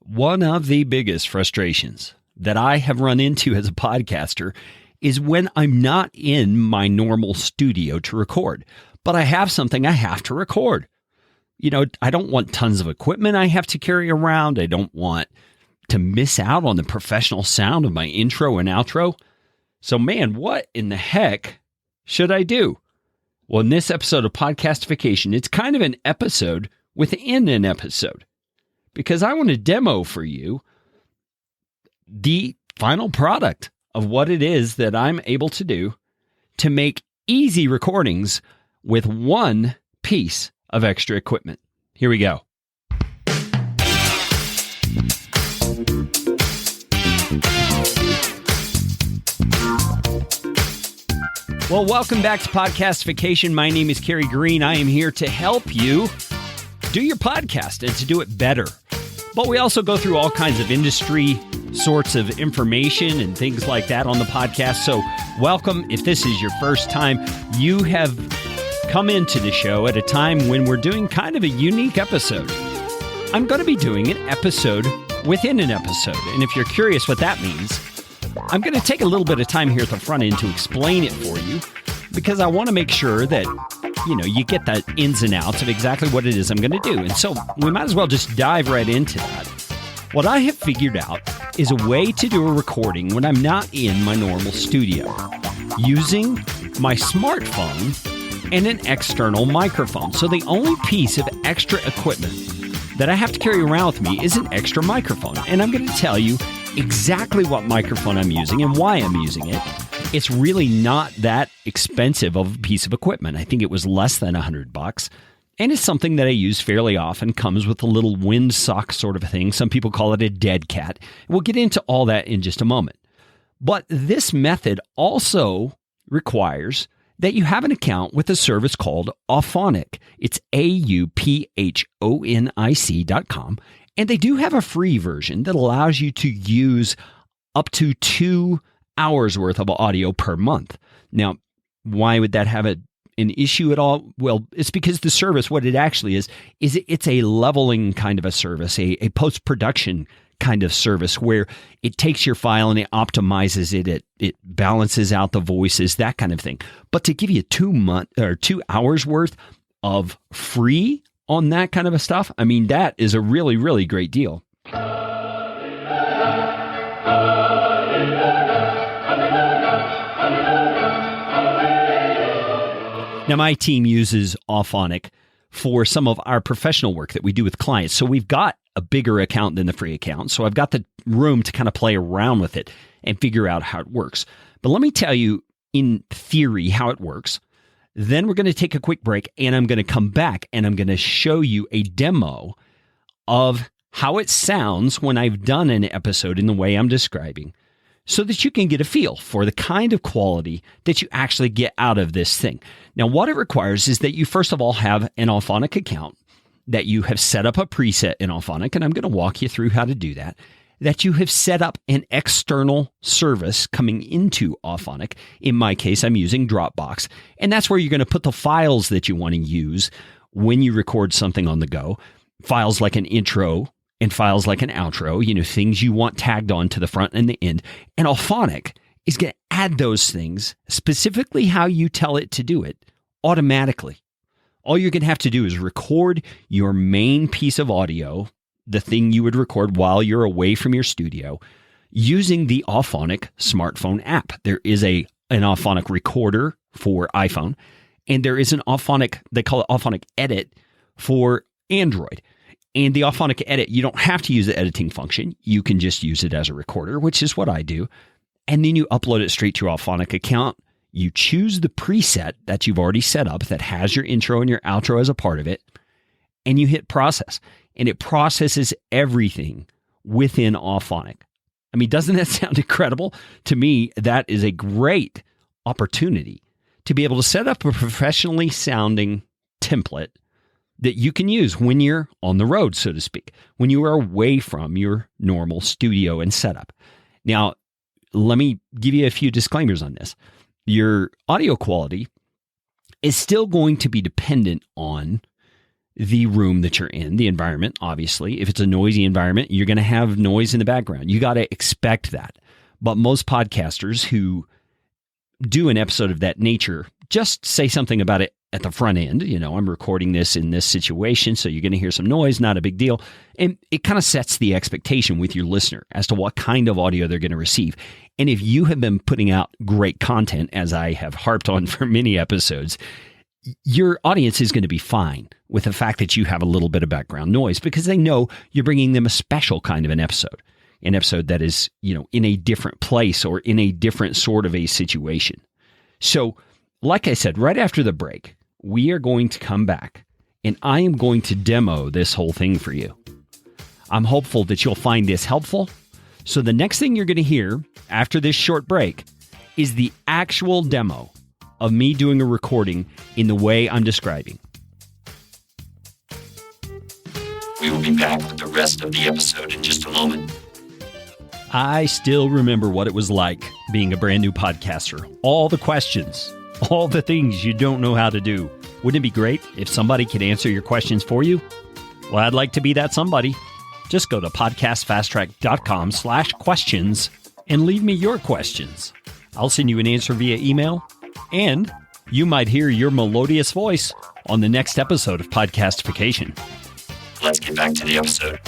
One of the biggest frustrations that I have run into as a podcaster is when I'm not in my normal studio to record, but I have something I have to record. You know, I don't want tons of equipment I have to carry around. I don't want to miss out on the professional sound of my intro and outro. So man, what in the heck should I do? Well, in this episode of Podcastification, it's kind of an episode within an episode, because I want to demo for you the final product of what it is that I'm able to do to make easy recordings with one piece of extra equipment. Here we go. Well, welcome back to Podcastification. My name is Kerry Green. I am here to help you do your podcast and to do it better. But we also go through all kinds of industry sorts of information and things like that on the podcast. So welcome. If this is your first time, you have come into the show at a time when we're doing kind of a unique episode. I'm going to be doing an episode within an episode. And if you're curious what that means, I'm going to take a little bit of time here at the front end to explain it for you, because I want to make sure that, you get the ins and outs of exactly what it is I'm going to do. And so we might as well just dive right into that. What I have figured out is a way to do a recording when I'm not in my normal studio, using my smartphone and an external microphone. So the only piece of extra equipment that I have to carry around with me is an extra microphone. And I'm going to tell you exactly what microphone I'm using and why I'm using it. It's really not that expensive of a piece of equipment. I think it was less than $100. And it's something that I use fairly often. Comes with a little windsock sort of a thing. Some people call it a dead cat. We'll get into all that in just a moment. But this method also requires that you have an account with a service called Auphonic. It's AUPHONIC.com. And they do have a free version that allows you to use up to 2 hours worth of audio per month. Now, why would that have an issue at all? Well, it's because the service, what it actually is it's a leveling kind of a service, a post-production kind of service where it takes your file and it optimizes it, it balances out the voices, that kind of thing. But to give you 2 hours worth of free on that kind of a stuff, I mean, that is a really, really great deal. Now, my team uses Auphonic for some of our professional work that we do with clients. So we've got a bigger account than the free account. So I've got the room to kind of play around with it and figure out how it works. But let me tell you in theory how it works. Then we're going to take a quick break, and I'm going to come back and I'm going to show you a demo of how it sounds when I've done an episode in the way I'm describing, so that you can get a feel for the kind of quality that you actually get out of this thing. Now, what it requires is that you first of all have an Auphonic account, that you have set up a preset in Auphonic, and I'm going to walk you through how to do that, that you have set up an external service coming into Auphonic. In my case, I'm using Dropbox, and that's where you're going to put the files that you want to use when you record something on the go, files like an intro and files like an outro, things you want tagged on to the front and the end. And Auphonic is going to add those things, specifically how you tell it to do it, automatically. All you're going to have to do is record your main piece of audio, the thing you would record while you're away from your studio, using the Auphonic smartphone app. There is an Auphonic recorder for iPhone, and there is an Auphonic, they call it Auphonic Edit for Android. And the Auphonic Edit, you don't have to use the editing function. You can just use it as a recorder, which is what I do. And then you upload it straight to your Auphonic account. You choose the preset that you've already set up that has your intro and your outro as a part of it, and you hit process. And it processes everything within Auphonic. I mean, doesn't that sound incredible? To me, that is a great opportunity to be able to set up a professionally sounding template that you can use when you're on the road, so to speak, when you are away from your normal studio and setup. Now, let me give you a few disclaimers on this. Your audio quality is still going to be dependent on the room that you're in, the environment, obviously. If it's a noisy environment, you're going to have noise in the background. You got to expect that. But most podcasters who do an episode of that nature just say something about it at the front end. I'm recording this in this situation, so you're going to hear some noise, not a big deal. And it kind of sets the expectation with your listener as to what kind of audio they're going to receive. And if you have been putting out great content, as I have harped on for many episodes, your audience is going to be fine with the fact that you have a little bit of background noise because they know you're bringing them a special kind of an episode that is, in a different place or in a different sort of a situation. So, like I said, right after the break, we are going to come back and I am going to demo this whole thing for you. I'm hopeful that you'll find this helpful. So the next thing you're going to hear after this short break is the actual demo of me doing a recording in the way I'm describing. We will be back with the rest of the episode in just a moment. I still remember what it was like being a brand new podcaster. All the questions, all the things you don't know how to do. Wouldn't it be great if somebody could answer your questions for you? Well, I'd like to be that somebody. Just go to podcastfasttrack.com/questions and leave me your questions. I'll send you an answer via email, and you might hear your melodious voice on the next episode of Podcastification. Let's get back to the episode.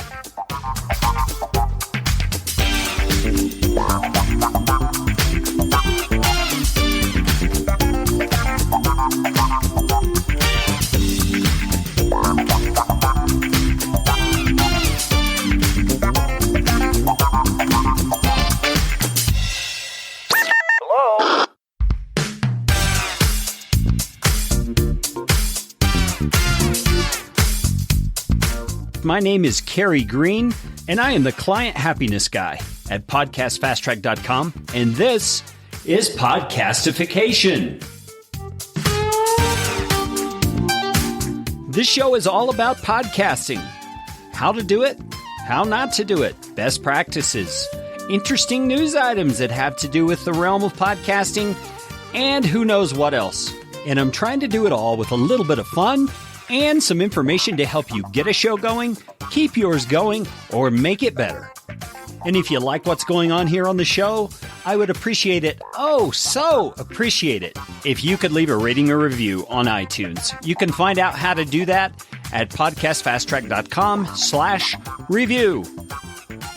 My name is Kerry Green, and I am the Client Happiness Guy at PodcastFastTrack.com, and this is Podcastification. This show is all about podcasting. How to do it, how not to do it, best practices, interesting news items that have to do with the realm of podcasting, and who knows what else. And I'm trying to do it all with a little bit of fun and some information to help you get a show going, keep yours going, or make it better. And if you like what's going on here on the show, I would appreciate it, oh so appreciate it, if you could leave a rating or review on iTunes. You can find out how to do that at podcastfasttrack.com/review.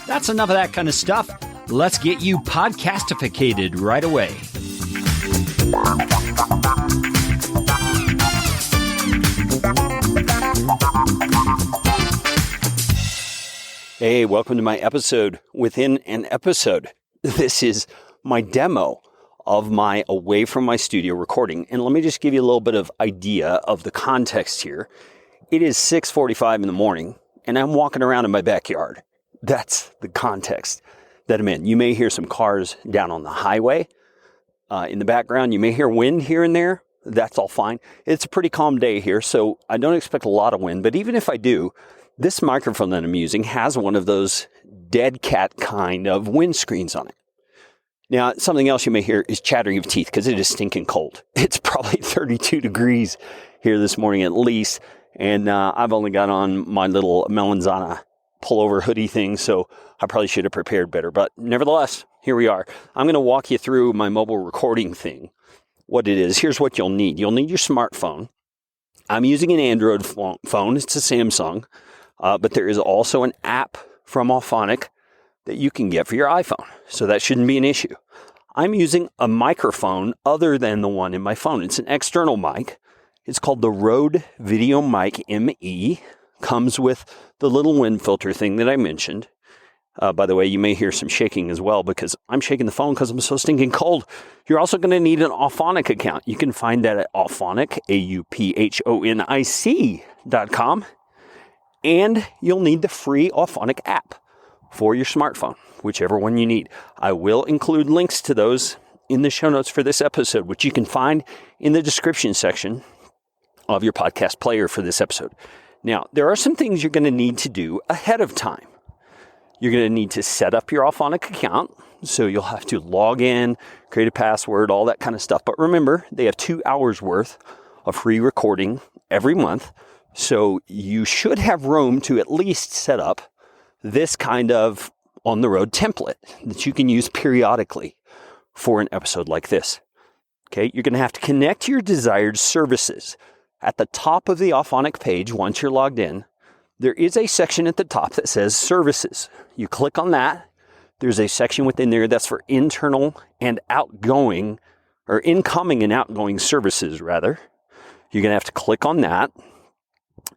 That's enough of that kind of stuff. Let's get you podcastificated right away. Hey, welcome to my episode within an episode. This is my demo of my away from my studio recording. And let me just give you a little bit of idea of the context here. It is 6:45 in the morning and I'm walking around in my backyard. That's the context that I'm in. You may hear some cars down on the highway in the background. You may hear wind here and there. That's all fine. It's a pretty calm day here, so I don't expect a lot of wind. But even if I do, this microphone that I'm using has one of those dead cat kind of windscreens on it. Now, something else you may hear is chattering of teeth because it is stinking cold. It's probably 32 degrees here this morning at least. And I've only got on my little Melanzana pullover hoodie thing, so I probably should have prepared better. But nevertheless, here we are. I'm going to walk you through my mobile recording thing. What it is, here's what you'll need. You'll need your smartphone. I'm using an Android phone. It's a Samsung. But there is also an app from Auphonic that you can get for your iPhone. So that shouldn't be an issue. I'm using a microphone other than the one in my phone. It's an external mic. It's called the Rode VideoMIC ME. Comes with the little wind filter thing that I mentioned. By the way, you may hear some shaking as well because I'm shaking the phone because I'm so stinking cold. You're also going to need an Auphonic account. You can find that at Auphonic, AUPHONIC.com. And you'll need the free Auphonic app for your smartphone, whichever one you need. I will include links to those in the show notes for this episode, which you can find in the description section of your podcast player for this episode. Now, there are some things you're going to need to do ahead of time. You're going to need to set up your Auphonic account. So you'll have to log in, create a password, all that kind of stuff. But remember, they have 2 hours worth of free recording every month. So you should have room to at least set up this kind of on-the-road template that you can use periodically for an episode like this. Okay, you're going to have to connect your desired services. At the top of the Auphonic page, once you're logged in, there is a section at the top that says Services. You click on that. There's a section within there that's for internal and outgoing, or incoming and outgoing services, rather. You're going to have to click on that.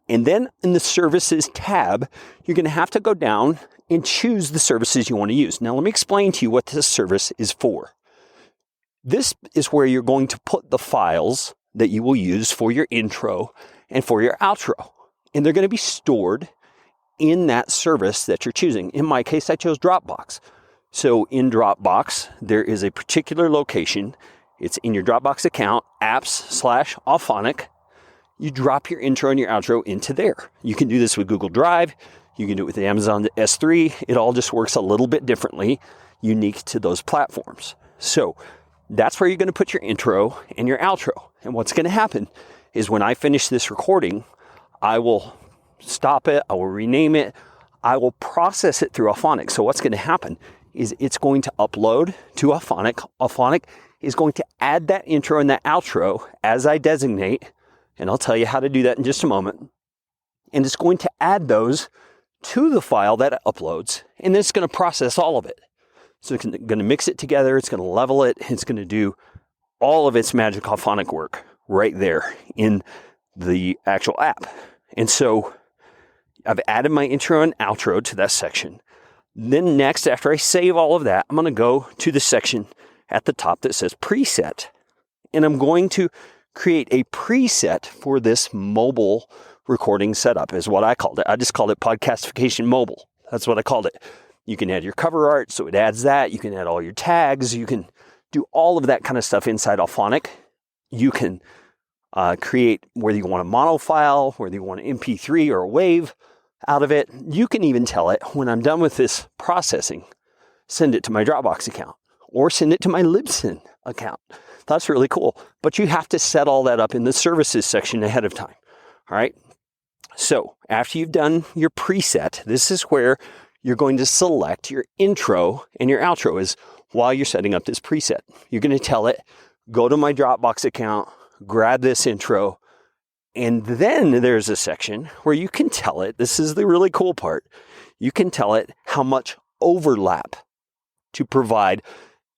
And then in the Services tab, you're going to have to go down and choose the services you want to use. Now, let me explain to you what this service is for. This is where you're going to put the files that you will use for your intro and for your outro. And they're going to be stored in that service that you're choosing. In my case, I chose Dropbox. So in Dropbox, there is a particular location. It's in your Dropbox account, apps/Auphonic. You drop your intro and your outro into there. You can do this with Google Drive. You can do it with the Amazon S3. It all just works a little bit differently, unique to those platforms. So that's where you're going to put your intro and your outro. And what's going to happen is when I finish this recording, I will stop it. I will rename it. I will process it through Auphonic. So what's going to happen is it's going to upload to Auphonic. Auphonic is going to add that intro and that outro as I designate. And I'll tell you how to do that in just a moment. And it's going to add those to the file that it uploads. And then it's going to process all of it. So it's going to mix it together. It's going to level it. It's going to do all of its magic Auphonic work right there in the actual app. And so I've added my intro and outro to that section. Then next, after I save all of that, I'm going to go to the section at the top that says preset. And I'm going to create a preset for this mobile recording setup is what I called it. I just called it Podcastification Mobile. That's what I called it. You can add your cover art, so it adds that. You can add all your tags. You can do all of that kind of stuff inside Auphonic. You can create whether you want a mono file, whether you want an MP3 or a WAV out of it. You can even tell it, when I'm done with this processing, send it to my Dropbox account or send it to my Libsyn account. That's really cool. But you have to set all that up in the services section ahead of time. All right. So after you've done your preset, this is where you're going to select your intro and your outro is while you're setting up this preset. You're going to tell it, go to my Dropbox account, grab this intro, and then there's a section where you can tell it, this is the really cool part, you can tell it how much overlap to provide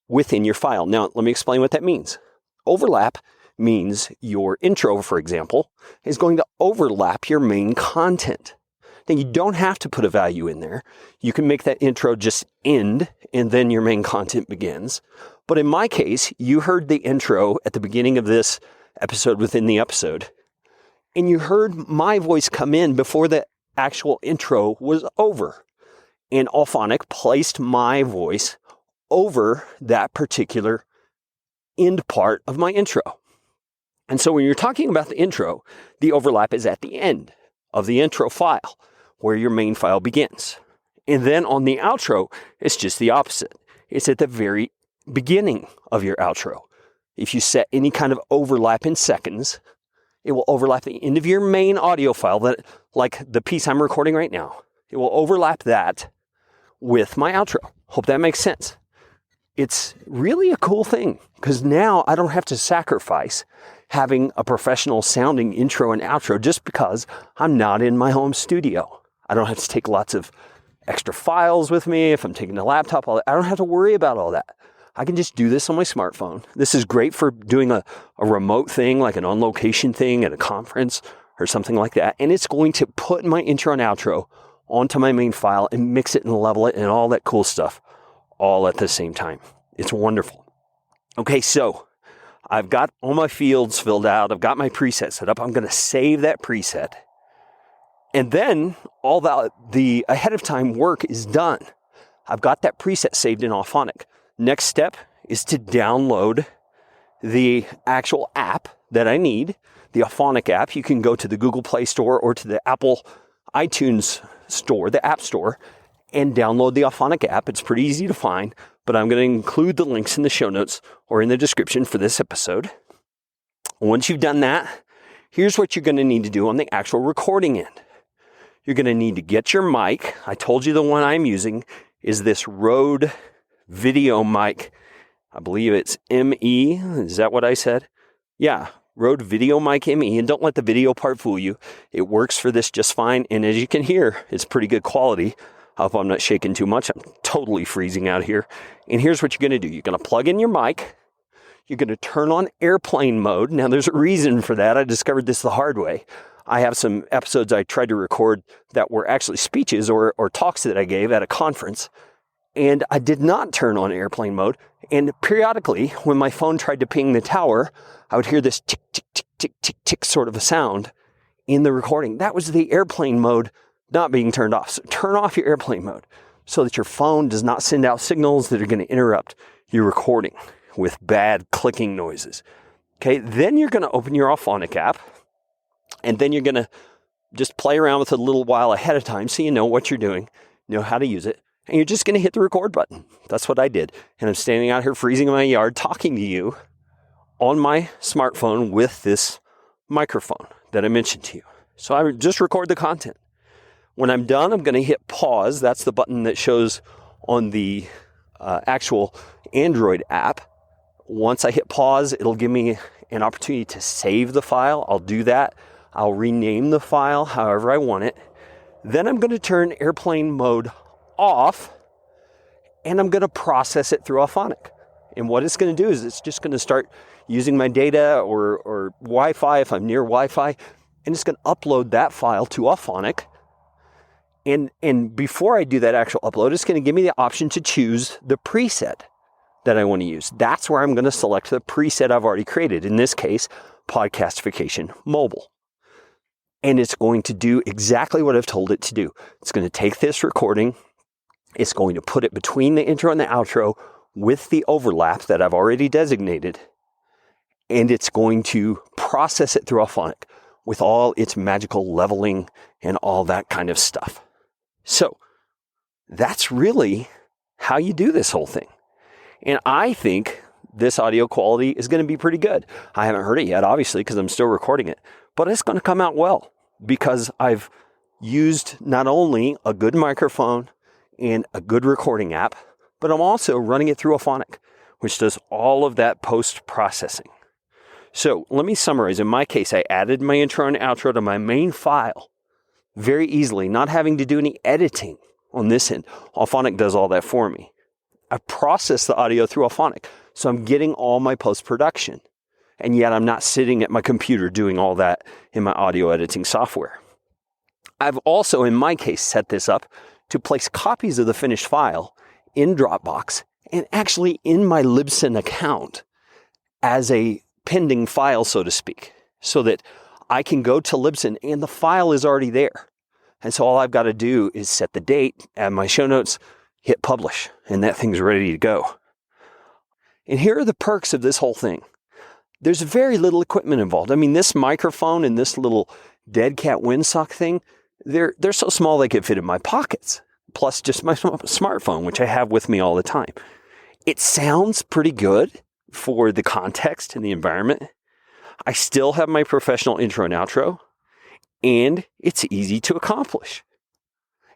within your file. Now, let me explain what that means. Overlap means your intro, for example, is going to overlap your main content. Now, you don't have to put a value in there. You can make that intro just end, and then your main content begins. But in my case, you heard the intro at the beginning of this episode within the episode, and you heard my voice come in before the actual intro was over. And Auphonic placed my voice over that particular end part of my intro. And so when you're talking about the intro, the overlap is at the end of the intro file where your main file begins. And then on the outro, it's just the opposite. It's at the very beginning of your outro. If you set any kind of overlap in seconds, it will overlap the end of your main audio file, that, like the piece I'm recording right now. It will overlap that with my outro. Hope that makes sense. It's really a cool thing because now I don't have to sacrifice having a professional sounding intro and outro just because I'm not in my home studio. I don't have to take lots of extra files with me. If I'm taking a laptop, all that, I don't have to worry about all that. I can just do this on my smartphone. This is great for doing a remote thing, like an on-location thing at a conference or something like that. And it's going to put my intro and outro onto my main file and mix it and level it and all that cool stuff all at the same time. It's wonderful. Okay, so I've got all my fields filled out. I've got my preset set up. I'm going to save that preset. And then all the ahead of time work is done. I've got that preset saved in Auphonic. Next step is to download the actual app that I need, the Auphonic app. You can go to the Google Play Store or to the Apple iTunes Store, the App Store, and download the Auphonic app. It's pretty easy to find, but I'm going to include the links in the show notes or in the description for this episode. Once you've done that, here's what you're going to need to do on the actual recording end. You're going to need to get your mic. I told you the one I'm using is this Rode VideoMIC. I believe it's ME. Is that what I said? Yeah, Rode VideoMIC ME. And don't let the video part fool you. It works for this just fine. And as you can hear, it's pretty good quality. I hope I'm not shaking too much. I'm totally freezing out here. And here's what you're going to do. You're going to plug in your mic. You're going to turn on airplane mode. Now, there's a reason for that. I discovered this the hard way. I have some episodes I tried to record that were actually speeches or talks that I gave at a conference. And I did not turn on airplane mode. And periodically, when my phone tried to ping the tower, I would hear this tick, tick, tick, tick, tick, tick sort of a sound in the recording. That was the airplane mode not being turned off. So turn off your airplane mode so that your phone does not send out signals that are going to interrupt your recording with bad clicking noises. Okay, then you're going to open your Auphonic app, and then you're going to just play around with it a little while ahead of time so you know what you're doing, know how to use it, and you're just going to hit the record button. That's what I did. And I'm standing out here freezing in my yard talking to you on my smartphone with this microphone that I mentioned to you. So I just record the content. When I'm done, I'm going to hit pause. That's the button that shows on the actual Android app. Once I hit pause, it'll give me an opportunity to save the file. I'll do that. I'll rename the file however I want it. Then I'm going to turn airplane mode off, and I'm going to process it through Auphonic. And what it's going to do is it's just going to start using my data or Wi-Fi if I'm near Wi-Fi, and it's going to upload that file to Auphonic. And before I do that actual upload, it's going to give me the option to choose the preset that I want to use. That's where I'm going to select the preset I've already created. In this case, Podcastification Mobile. And it's going to do exactly what I've told it to do. It's going to take this recording. It's going to put it between the intro and the outro with the overlap that I've already designated. And it's going to process it through Auphonic with all its magical leveling and all that kind of stuff. So that's really how you do this whole thing. And I think this audio quality is going to be pretty good. I haven't heard it yet, obviously, because I'm still recording it. But it's going to come out well because I've used not only a good microphone and a good recording app, but I'm also running it through Auphonic, which does all of that post-processing. So let me summarize. In my case, I added my intro and outro to my main file very easily, not having to do any editing on this end. Auphonic does all that for me. I process the audio through Auphonic, so I'm getting all my post-production. And yet I'm not sitting at my computer doing all that in my audio editing software. I've also, in my case, set this up to place copies of the finished file in Dropbox and actually in my Libsyn account as a pending file, so to speak, so that I can go to Libsyn and the file is already there. And so all I've got to do is set the date, add my show notes, hit publish, and that thing's ready to go. And here are the perks of this whole thing. There's very little equipment involved. I mean, this microphone and this little dead cat windsock thing, they're so small they could fit in my pockets. Plus just my smartphone, which I have with me all the time. It sounds pretty good for the context and the environment. I still have my professional intro and outro, and it's easy to accomplish.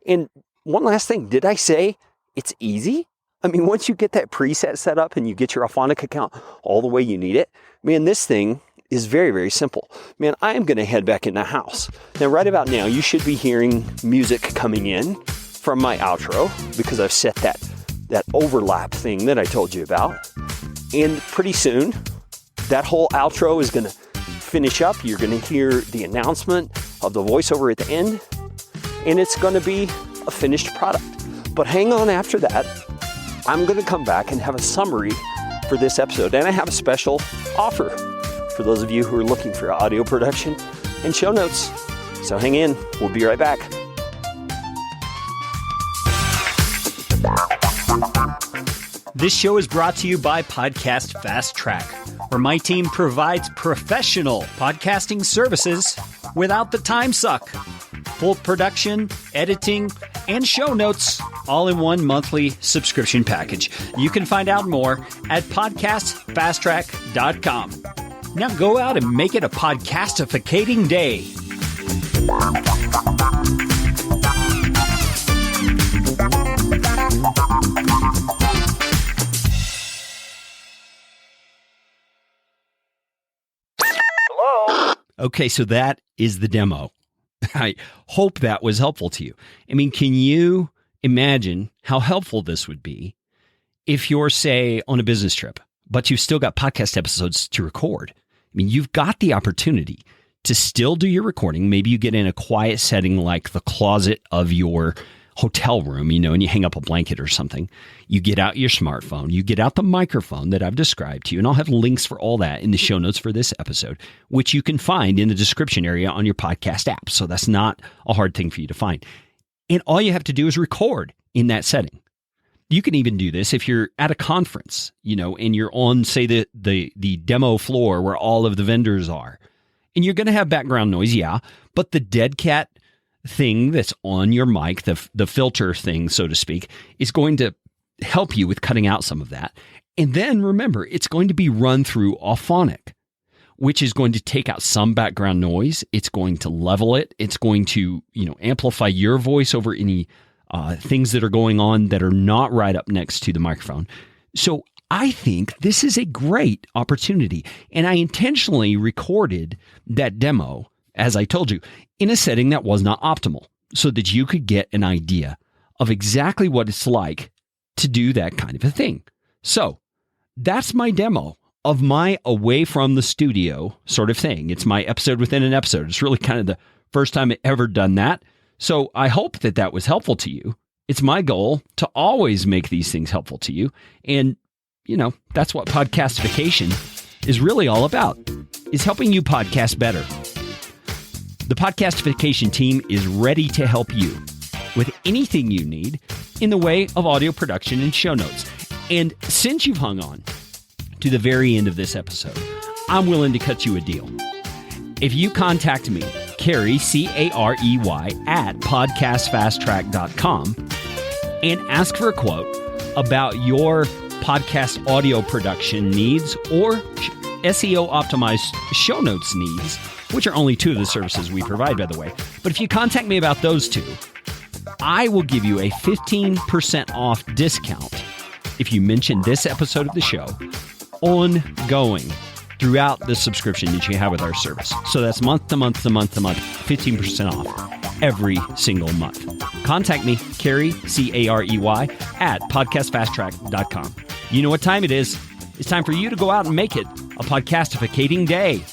And one last thing, did I say it's easy? I mean, once you get that preset set up and you get your Auphonic account all the way you need it, man, this thing is very, very simple. Man, I am going to head back in the house. Now, right about now, you should be hearing music coming in from my outro because I've set that overlap thing that I told you about. And pretty soon, that whole outro is going to finish up. You're going to hear the announcement of the voiceover at the end, and it's going to be a finished product. But hang on after that. I'm going to come back and have a summary for this episode. And I have a special offer for those of you who are looking for audio production and show notes. So hang in. We'll be right back. This show is brought to you by Podcast Fast Track, where my team provides professional podcasting services without the time suck. Full production, editing, and show notes all in one monthly subscription package. You can find out more at podcastfasttrack.com. Now go out and make it a podcastificating day. Hello? Okay, so that is the demo. I hope that was helpful to you. I mean, can you imagine how helpful this would be if you're, say, on a business trip, but you've still got podcast episodes to record? I mean, you've got the opportunity to still do your recording. Maybe you get in a quiet setting like the closet of your hotel room, and you hang up a blanket or something. You get out your smartphone, you get out the microphone that I've described to you, and I'll have links for all that in the show notes for this episode, which you can find in the description area on your podcast app. So that's not a hard thing for you to find. And all you have to do is record in that setting. You can even do this if you're at a conference, and you're on, say, the demo floor where all of the vendors are. And you're going to have background noise, yeah, but the dead cat thing that's on your mic, the filter thing, so to speak, is going to help you with cutting out some of that. And then remember, it's going to be run through Auphonic, which is going to take out some background noise. It's going to level it. It's going to, amplify your voice over any things that are going on that are not right up next to the microphone. So I think this is a great opportunity. And I intentionally recorded that demo, as I told you, in a setting that was not optimal so that you could get an idea of exactly what it's like to do that kind of a thing. So that's my demo of my away from the studio sort of thing. It's my episode within an episode. It's really kind of the first time I've ever done that. So I hope that that was helpful to you. It's my goal to always make these things helpful to you. And, that's what podcastification is really all about, is helping you podcast better. The Podcastification team is ready to help you with anything you need in the way of audio production and show notes. And since you've hung on to the very end of this episode, I'm willing to cut you a deal. If you contact me, Carey, C-A-R-E-Y, at podcastfasttrack.com and ask for a quote about your podcast audio production needs or SEO optimized show notes needs, which are only two of the services we provide, by the way. But if you contact me about those two, I will give you a 15% off discount if you mention this episode of the show ongoing throughout the subscription that you have with our service. So that's month to month to month to month, 15% off every single month. Contact me, Carey, C-A-R-E-Y, at podcastfasttrack.com. You know what time it is. It's time for you to go out and make it a podcastificating day.